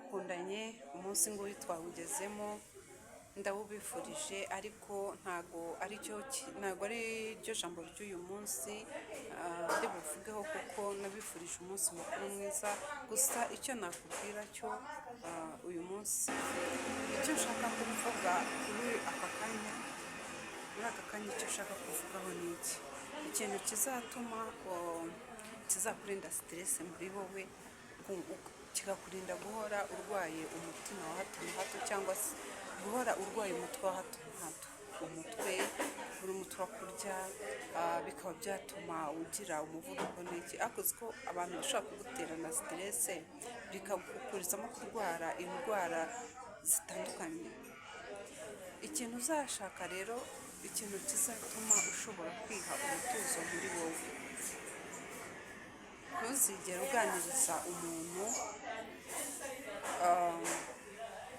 twakundanye umunsi nguyu twawugezemo ndawubifurije, ariko ntago ari ryo jambo ry'uyu munsi ndi buvugeho, kuko nabifurije umunsi mukuru mwiza. Gusa icyo nakubwira cyo uyu munsi, icyo nshaka kuvuga muri aka kanya icyo ushaka kuvugaho ni iki? Ikintu kizatuma kizakurinda stress muri wowe, kikakurinda guhora urwaye umutima wa hato na hato, cyangwa se guhora urwaye umutwe wa hato na hato. Umutwe urakurya, bikaba byatuma ugira umuvuduko n'iki. Ariko ko abantu bashobora kugutera na stress bikagukurizamo kurwara indwara zitandukanye. Ikintu uzashaka rero, ikintu kizatuma ushobora kwiha umutuzo muri wowe, ntuzigere uganiriza umuntu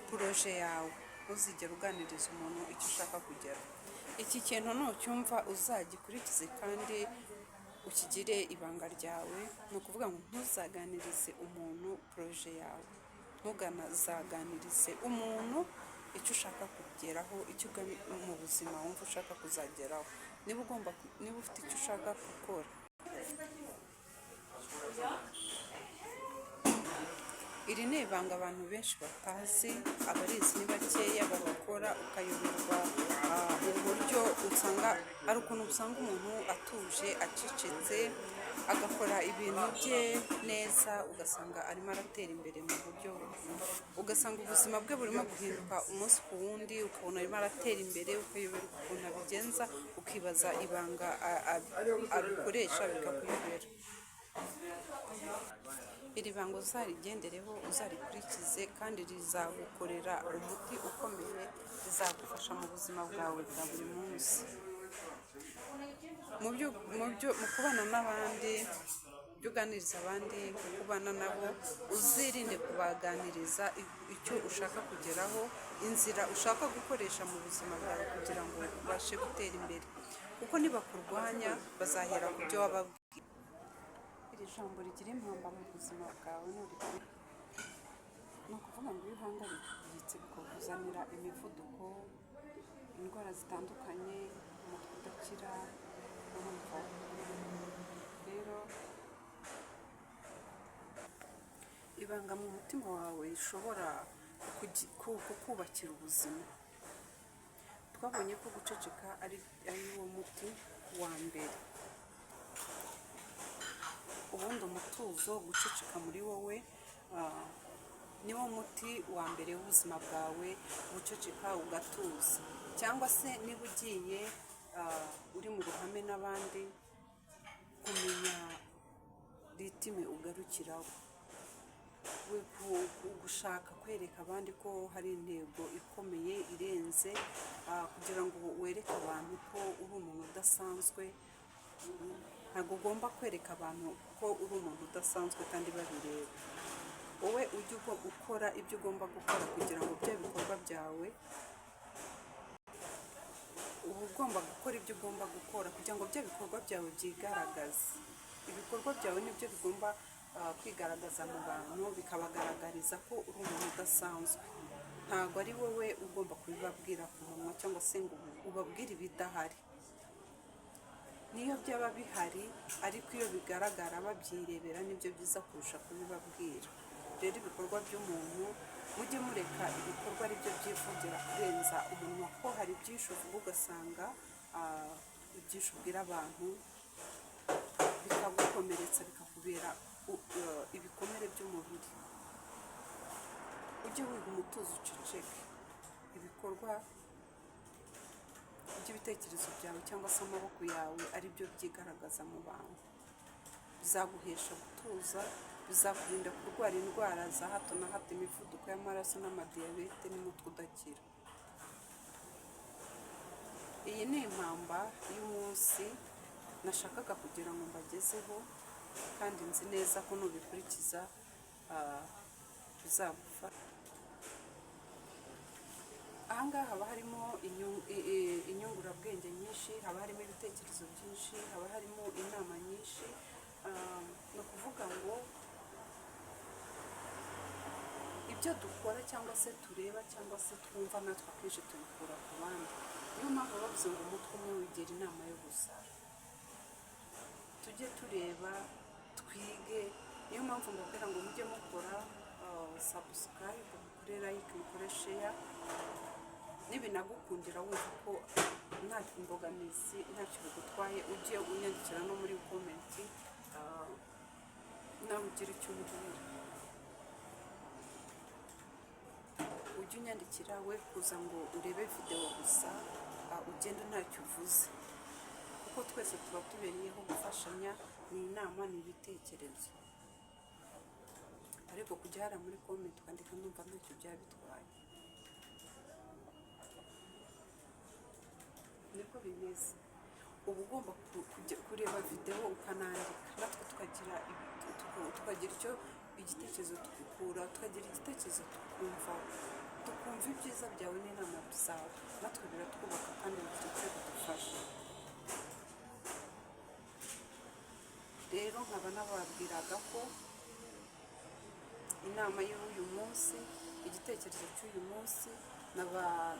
poroje yawe, ntuzigere uganiriza umuntu icyo ushaka kugera. Iki kintu nucyumva uzagikurikize kandi ukigire ibanga ryawe. Ni ukuvuga ngo ntuzaganirize umuntu poroje yawe, ntuzaganirize umuntu icyo ushaka kugeraho, icyo mu buzima wumva ushaka kuzageraho. Niba ufite icyo ushaka gukora, iri ni ibanga abantu benshi batazi, abarizi ni bakeya babakora, ukayoberwa uburyo usanga ari ukuntu usanga umuntu atuje acecetse agakora ibintu bye neza, ugasanga arimo aratera imbere mu buryo, ugasanga ubuzima bwe burimo guhinduka umunsi ku wundi, ukabona arimo aratera imbere, ukayoberwa ukuntu abigenza, ukibaza ibanga abikoresha bikakuyobera. Iri banga uzarigendereho, uzarikurikize, kandi rizagukorera umuti ukomeye, rizagufasha mu buzima bwawe bwa buri munsi. Mu kubana n'abandi, ibyo uganiriza abandi, mu kubana nabo, uzirinde kubaganiriza icyo ushaka kugeraho, inzira ushaka gukoresha mu buzima bwawe kugira ngo ubashe gutera imbere, kuko nibakurwanya bazahera ku byo wababwiye. Iri jambo rigira impamba mu buzima bwawe ni ukuvuga ngo iyo uhangayitse bikakuzanira imivuduko, indwara zitandukanye, umutwe udakira. Rero ibanga mu mutima wawe rishobora kukubakira ubuzima. Twabonye ko guceceka ari wo muti wa mbere. Ubundi umutuzo, guceceka muri wowe niwo muti wa mbere w'ubuzima bwawe, guceceka ugatuza. Cyangwa se niba ugiye uri mu ruhame n'abandi, kumenya ritime ugarukiraho, gushaka kwereka abandi ko hari intego ikomeye irenze, kugira ngo wereke abantu ko uri umuntu udasanzwe. Ntabwo ugomba kwereka abantu ko uri umuntu udasanzwe kandi babireba. Wowe ujye ukora ibyo ugomba gukora kugira ngo bya bikorwa byawe, uba ugomba gukora ibyo ugomba gukora kugira ngo bya bikorwa byawe byigaragaze. Ibikorwa byawe nibyo bigomba kwigaragaza mu bantu, bikabagaragariza ko uri umuntu udasanzwe. Ntabwo ari wowe ugomba kubibabwira ku munwa, cyangwa se ngo ubabwire ibidahari. Niyo byaba bihari, ariko iyo bigaragara babyirebera nibyo byiza kurusha kubibabwira. Rero ibikorwa by'umuntu, mujye mureka ibikorwa ari byo byivugira kurenza umunwa, ko hari byinshi uvuga ugasanga ibyinshi ubwira abantu bikagukomeretsa, bikakubera ibikomere by'umubiri. Ujye wiga umutuzo, uceceke. Ibikorwa by'ibitekerezo byawe cyangwa se amaboko yawe ari byo byigaragaza mu bantu. Bizaguhesha gutuza, bizakurinda kurwara indwara za hato na hato, imivuduko y'amaraso n'amadiyabete n'umutwe udakira. Iyi ni impamba y'umunsi nashakaga kugira ngo mbagezeho, kandi nzi neza ko nubikurikiza bizagufasha. Ahangaha haba harimo inyungurabwenge nyinshi, haba harimo ibitekerezo byinshi, haba harimo inama nyinshi. Ni ukuvuga ngo ibyo dukora cyangwa se tureba cyangwa se twumva natwe akenshi tubikura ku bandi. Niyo mpamvu bavuze ngo umutwe umwe wigira inama yo gusara. Tujye tureba, twige. Niyo mpamvu mbabwira ngo mujye mukora subscribe, mukore like, mukore share. Nibinagukundira wumva ko nta imbogamizi ntacyo bigutwaye, ujye unyandikira no muri comment nawe ugira icyo umbwira. Ujye unyandikira, we kuza ngo urebe video gusa ugenda ntacyo uvuze, kuko twese tuba tubereyeho gufashanya, ni inama, ni ibitekerezo. Ariko kujya hara muri comment ukandika ndumva ntacyo byaba bitwaye, niko bimeze. Uba ugomba kureba video ukanandika, natwe tukagira icyo igitekerezo tukikura, tukagira igitekerezo tukumva ibyiza byawe n'inama zawe, natwe biratwubaka kandi bigira bidufasha. Rero nkaba nababwiraga ko inama y'uyu munsi, igitekerezo cy'uyu munsi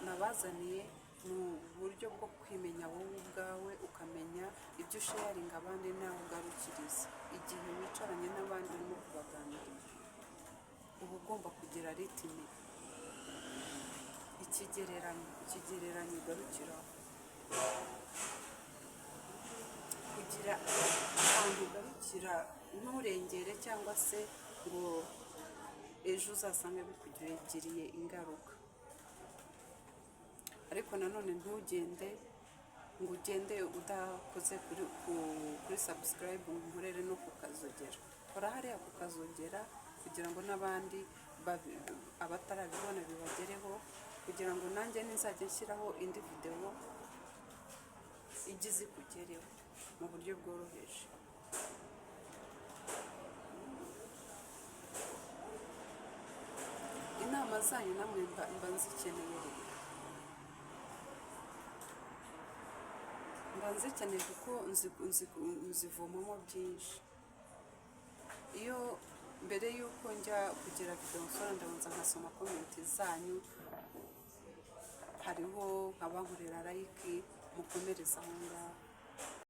nabazaniye mu buryo bwo kwimenya wowe ubwawe, ukamenya ibyo usharinga abandi nawe ugarukiriza. Igihe wicaranye n'abandi urimo kubaganirira, uba ugomba kugira ritime, ikigereranyo ugarukiraho, kugira ahantu ugarukira nturengere cyangwa se ngo ejo uzasange bikugiriye ingaruka. Ariko nanone ntugende ngo ugende udakoze kuri subscribe ngo nkorere no kukazogera. Kora hariya kukazogera kugira ngo n'abandi abatarabibona bibagereho, kugira ngo nanjye nizajya nshyiraho indi video igize ikugereho mu buryo bworoheje. Inama zanyu namwe mba nzikeneye rero, mba nzikeneye kuko nzivomamo byinshi. Iyo mbere y'uko njya kugira video nsora ndabanza nkasoma comment zanyu, hariho nkabankorera like, mukomereza aho ngaho.